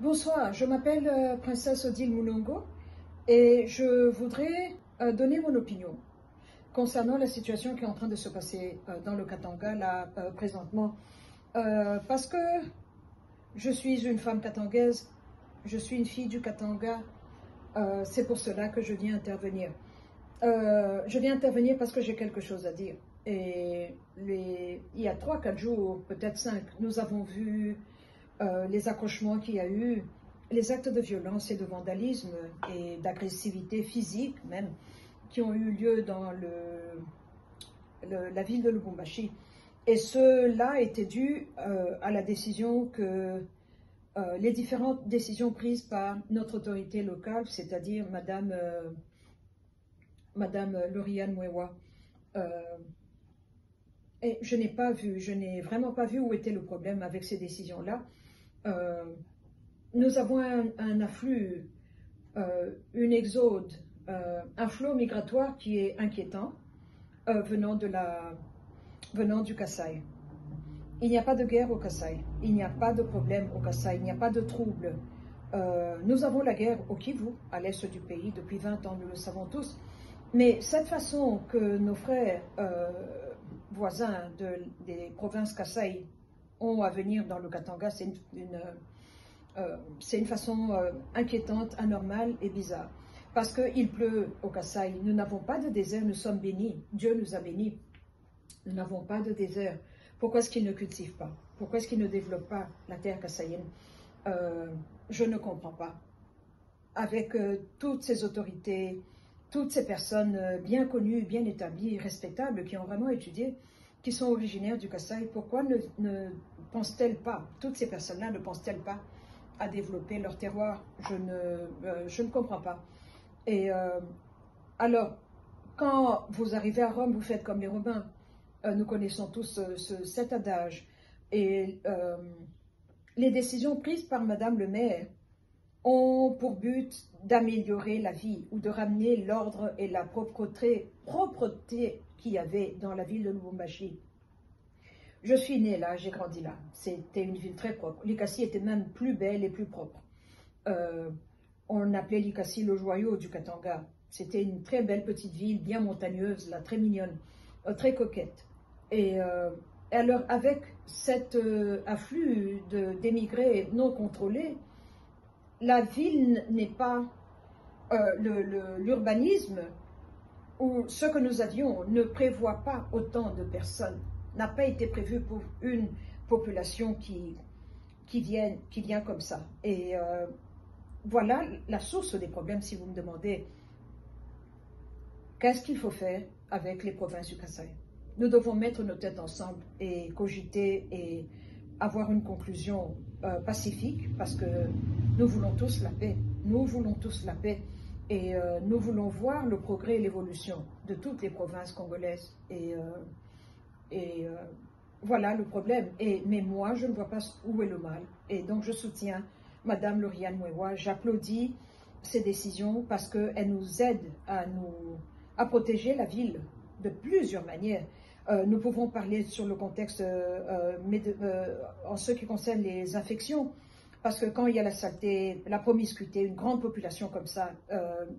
Bonsoir, je m'appelle Princesse Odile Moulongo et je voudrais donner mon opinion concernant la situation qui est en train de se passer dans le Katanga là présentement. Parce que je suis une femme katangaise, je suis une fille du Katanga, c'est pour cela que je viens intervenir. Je viens intervenir parce que j'ai quelque chose à dire. Et il y a 3-4 jours, peut-être 5, nous avons vu les accrochements qu'il y a eu, les actes de violence et de vandalisme et d'agressivité physique même qui ont eu lieu dans la ville de Lubumbashi. Et cela était dû à la décision que les différentes décisions prises par notre autorité locale, c'est-à-dire Madame Lauriane Mwewa. Et je n'ai vraiment pas vu où était le problème avec ces décisions-là. Nous avons un afflux, une exode, un flot migratoire qui est inquiétant venant du Kasaï. Il n'y a pas de guerre au Kasaï, il n'y a pas de problème au Kasaï, il n'y a pas de trouble. Nous avons la guerre au Kivu, à l'est du pays, depuis 20 ans, nous le savons tous. Mais cette façon que nos frères voisins des provinces Kasaï ont à venir dans le Katanga, c'est une façon inquiétante, anormale et bizarre. Parce qu'il pleut au Kasaï, nous n'avons pas de désert, nous sommes bénis, Dieu nous a bénis. Nous n'avons pas de désert. Pourquoi est-ce qu'ils ne cultivent pas? Pourquoi est-ce qu'ils ne développent pas la terre kassaïenne? Je ne comprends pas. Avec toutes ces autorités, toutes ces personnes bien connues, bien établies, respectables, qui ont vraiment étudié, qui sont originaires du Kasaï, pourquoi ne pensent-elles pas, toutes ces personnes-là ne pensent-elles pas à développer leur terroir? Je ne comprends pas. Et alors, quand vous arrivez à Rome, vous faites comme les Romains. Nous connaissons tous cet adage. Et les décisions prises par Madame le maire ont pour but d'améliorer la vie ou de ramener l'ordre et la propreté qu'il y avait dans la ville de Lubumbashi. Je suis née là, j'ai grandi là. C'était une ville très propre. Likasi était même plus belle et plus propre. On appelait Likasi le joyau du Katanga. C'était une très belle petite ville, bien montagneuse, là, très mignonne, très coquette. Et alors, avec cet afflux d'émigrés non contrôlés, la ville n'est pas, l'urbanisme ou ce que nous avions ne prévoit pas autant de personnes, n'a pas été prévu pour une population qui vient comme ça. Et voilà la source des problèmes, si vous me demandez. Qu'est-ce qu'il faut faire avec les provinces du Kasaï? Nous devons mettre nos têtes ensemble et cogiter et avoir une conclusion pacifique parce que nous voulons tous la paix. Nous voulons tous la paix et nous voulons voir le progrès et l'évolution de toutes les provinces congolaises. Et voilà le problème. Mais moi, je ne vois pas où est le mal. Et donc, je soutiens Madame Lauriane Mwewa. J'applaudis ces décisions parce qu'elles nous aident à protéger la ville de plusieurs manières. Nous pouvons parler sur le contexte en ce qui concerne les infections, parce que quand il y a la saleté, la promiscuité, une grande population comme ça,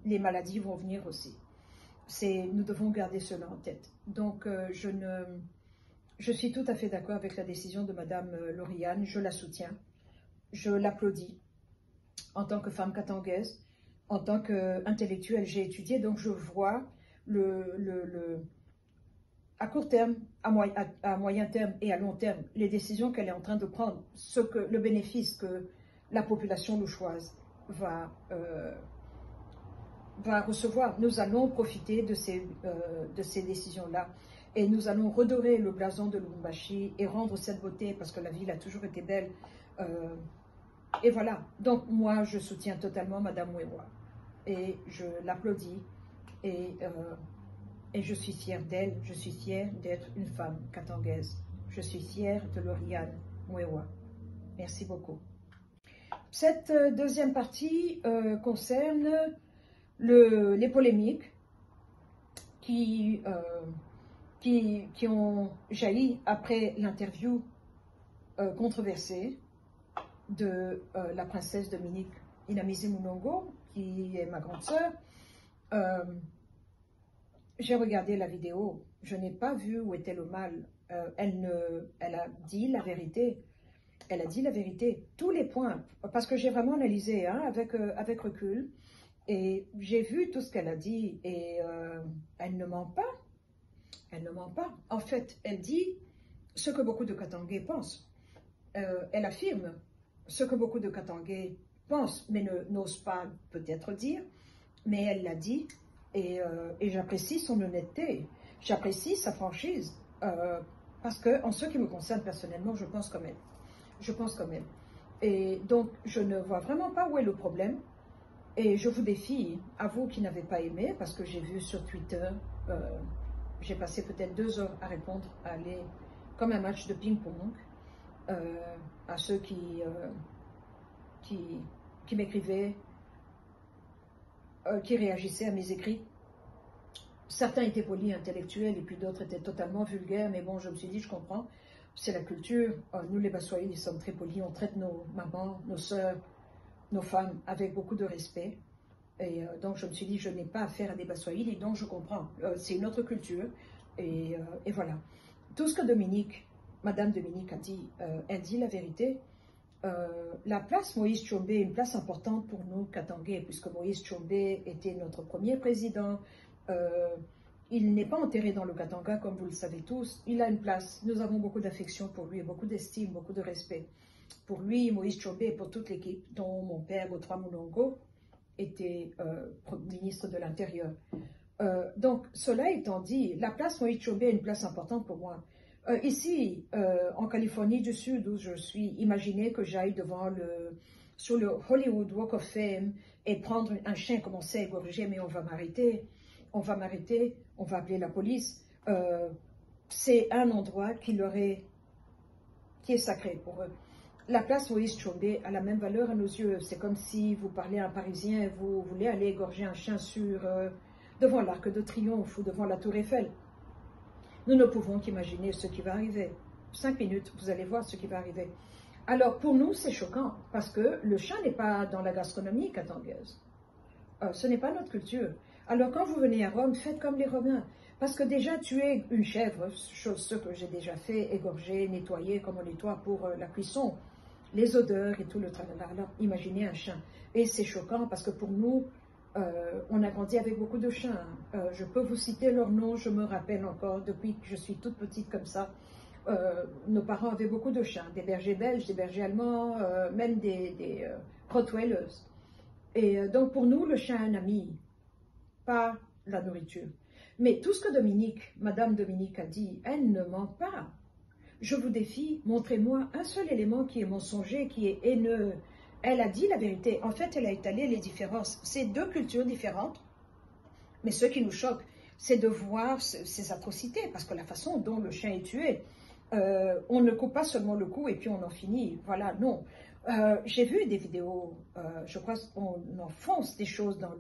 les maladies vont venir aussi. Nous devons garder cela en tête. Donc, je suis tout à fait d'accord avec la décision de Madame Lauriane, je la soutiens, je l'applaudis. En tant que femme katangaise, en tant qu'intellectuelle, j'ai étudié, donc je vois à court terme, à moyen terme et à long terme, les décisions qu'elle est en train de prendre, le bénéfice que la population louchoise va recevoir. Nous allons profiter de ces décisions-là et nous allons redorer le blason de Lubumbashi et rendre cette beauté parce que la ville a toujours été belle. Et voilà, donc moi je soutiens totalement Madame Mwewa et je l'applaudis et je suis fière d'elle, je suis fière d'être une femme katangaise. Je suis fière de Lauriane Mwewa. Merci beaucoup. Cette deuxième partie concerne les polémiques qui ont jailli après l'interview controversée de la princesse Dominique Inamizi Munongo, qui est ma grande sœur. J'ai regardé la vidéo, je n'ai pas vu où était le mal. Elle a dit la vérité. Elle a dit la vérité, tous les points, parce que j'ai vraiment analysé hein, avec recul, et j'ai vu tout ce qu'elle a dit, et elle ne ment pas. Elle ne ment pas. En fait, elle dit ce que beaucoup de Katangais pensent. Elle affirme ce que beaucoup de Katangais pensent, mais n'osent pas peut-être dire, mais elle l'a dit, et j'apprécie son honnêteté, j'apprécie sa franchise, parce que en ce qui me concerne personnellement, je pense comme elle. Je pense comme elle. Et donc, je ne vois vraiment pas où est le problème. Et je vous défie, à vous qui n'avez pas aimé, parce que j'ai vu sur Twitter, j'ai passé peut-être 2 heures à répondre, à aller comme un match de ping-pong, à ceux qui m'écrivaient, qui réagissaient à mes écrits. Certains étaient polis, intellectuels, et puis d'autres étaient totalement vulgaires, mais bon, je me suis dit, je comprends. C'est la culture. Nous, les Baswahili, nous sommes très polis. On traite nos mamans, nos sœurs, nos femmes avec beaucoup de respect. Et donc, je me suis dit, je n'ai pas affaire à des Baswahili, donc je comprends. C'est une autre culture. Et voilà. Tout ce que Madame Dominique a dit, elle dit la vérité. La place Moïse Tshombe est une place importante pour nous, Katangais, puisque Moïse Tshombe était notre premier président. Il n'est pas enterré dans le Katanga, comme vous le savez tous. Il a une place. Nous avons beaucoup d'affection pour lui, beaucoup d'estime, beaucoup de respect. Pour lui, Moïse Tshombe et pour toute l'équipe, dont mon père, Godfrey Munongo, était ministre de l'Intérieur. Donc, cela étant dit, la place Moïse Tshombe est une place importante pour moi. Ici, en Californie du Sud, où je suis, imaginez que j'aille sur le Hollywood Walk of Fame et prendre un chien, commencer à égorger, mais on va m'arrêter. On va m'arrêter, on va appeler la police. C'est un endroit qui est sacré pour eux. La place Moïse Tshombe a la même valeur à nos yeux. C'est comme si vous parlez à un Parisien et vous voulez aller égorger un chien devant l'Arc de Triomphe ou devant la Tour Eiffel. Nous ne pouvons qu'imaginer ce qui va arriver. 5 minutes, vous allez voir ce qui va arriver. Alors, pour nous, c'est choquant, parce que le chien n'est pas dans la gastronomie katangaise. Ce n'est pas notre culture. Alors, quand vous venez à Rome, faites comme les Romains. Parce que déjà, tuer une chèvre, ce que j'ai déjà fait, égorger, nettoyer, comme on nettoie pour la cuisson, les odeurs et tout le tralala. Alors, imaginez un chien. Et c'est choquant, parce que pour nous, on a grandi avec beaucoup de chiens. Je peux vous citer leurs noms, je me rappelle encore, depuis que je suis toute petite comme ça, nos parents avaient beaucoup de chiens, des bergers belges, des bergers allemands, même des rottweilers. Et donc pour nous, le chien est un ami, pas la nourriture. Mais tout ce que Madame Dominique a dit, elle ne ment pas. Je vous défie, montrez-moi un seul élément qui est mensonger, qui est haineux. Elle a dit la vérité. En fait, elle a étalé les différences. C'est 2 cultures différentes. Mais ce qui nous choque, c'est de voir ces atrocités. Parce que la façon dont le chien est tué, on ne coupe pas seulement le cou et puis on en finit. Voilà, non. J'ai vu des vidéos, je crois qu'on enfonce des choses dans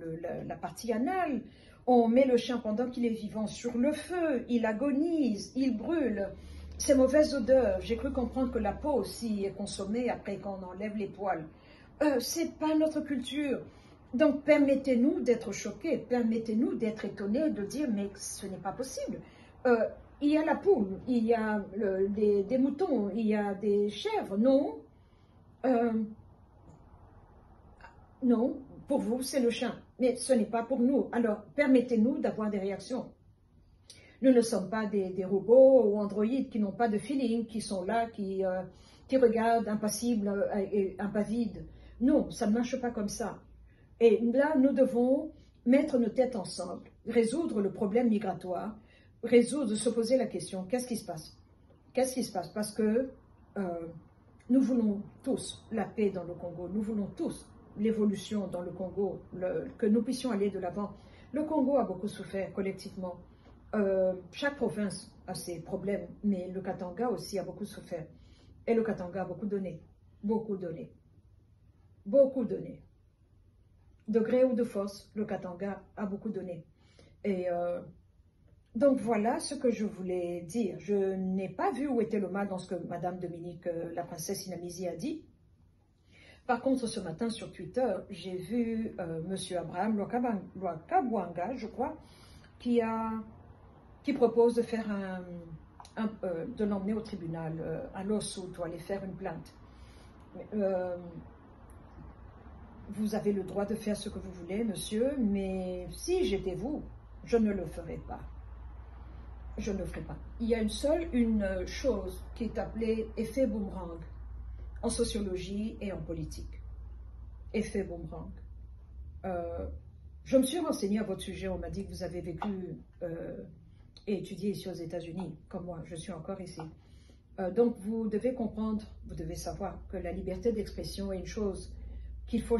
la partie anale. On met le chien pendant qu'il est vivant sur le feu. Il agonise, il brûle. Ces mauvaises odeurs. J'ai cru comprendre que la peau aussi est consommée après qu'on enlève les poils. C'est pas notre culture. Donc, permettez-nous d'être choqués, permettez-nous d'être étonnés, de dire, mais ce n'est pas possible. Il y a la poule, il y a des moutons, il y a des chèvres, non. Non, pour vous, c'est le chien, mais ce n'est pas pour nous. Alors, permettez-nous d'avoir des réactions. Nous ne sommes pas des robots ou androïdes qui n'ont pas de feeling, qui sont là, qui regardent impassibles et impavides. Non, ça ne marche pas comme ça. Et là, nous devons mettre nos têtes ensemble, résoudre le problème migratoire, se poser la question, qu'est-ce qui se passe? Qu'est-ce qui se passe? Parce que nous voulons tous la paix dans le Congo, nous voulons tous l'évolution dans le Congo, que nous puissions aller de l'avant. Le Congo a beaucoup souffert collectivement. Chaque province a ses problèmes, mais le Katanga aussi a beaucoup souffert. Et le Katanga a beaucoup donné, beaucoup donné, beaucoup donné. De gré ou de force, le Katanga a beaucoup donné. Et donc voilà ce que je voulais dire. Je n'ai pas vu où était le mal dans ce que Madame Dominique, la princesse Inamizi, a dit. Par contre, ce matin sur Twitter, j'ai vu M. Abraham Lwakabwanga, je crois, qui propose de faire de l'emmener au tribunal, un lawsuit, ou aller faire une plainte. Vous avez le droit de faire ce que vous voulez, monsieur, mais si j'étais vous, je ne le ferais pas. Je ne le ferai pas. Il y a une chose qui est appelée effet boomerang en sociologie et en politique. Effet boomerang. Je me suis renseignée à votre sujet, on m'a dit que vous avez vécu et étudié ici aux États-Unis, comme moi, je suis encore ici. Donc vous devez comprendre, vous devez savoir que la liberté d'expression est une chose qu'il faut